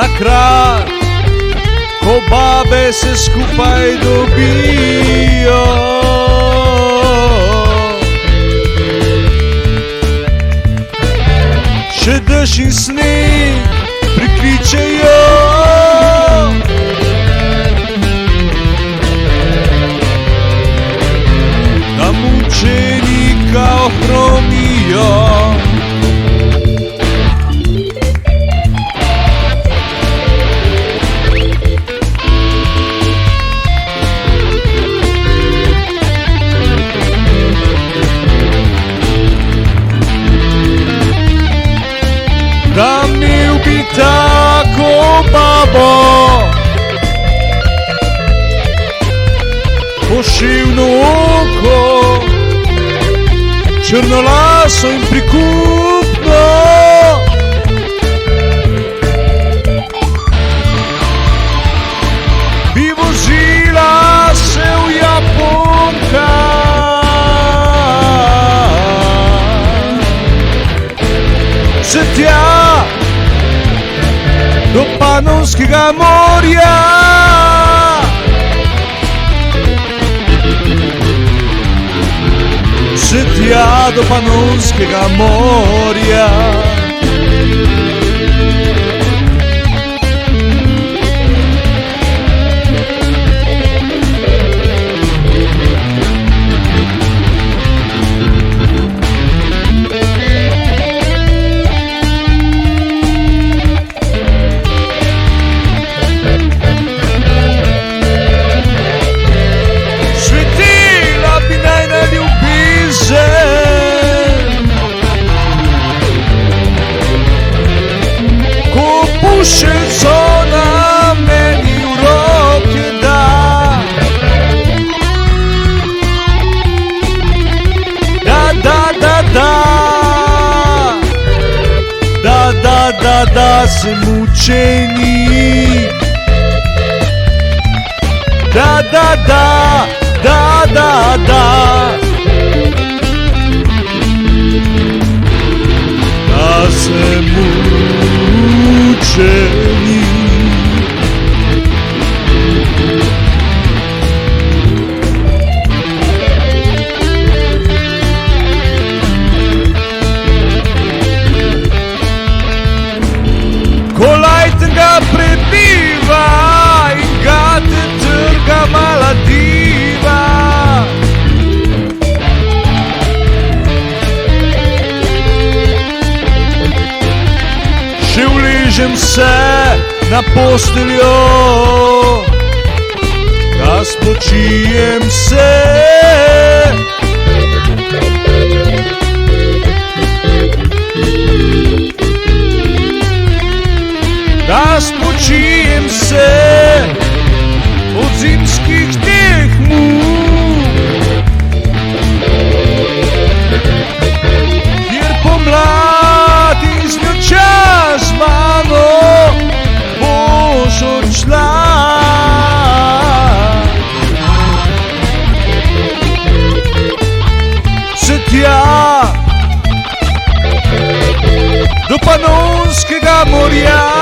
takrat, ko babe se skupaj dobijo. Še dež in sneg prikličejo, da mučenika ohromijo. Da imel bi tako babo, poševno oko, črnolaso in prikupno, bi vozila se v Japonka, se tja do Panonskega morja. Se tja do Panonskega morja. Puščico na meni v roke da, da se mučenik, da se mučenik. Ko lajten ga prebiva in ga te trga mala diva, še uležem se na posteljo, da spočijem se. Da spočijem se od zimskih teh muk, kjer pomlad iz njo čas z mano boš odšla. Se tja do Panonskega morja.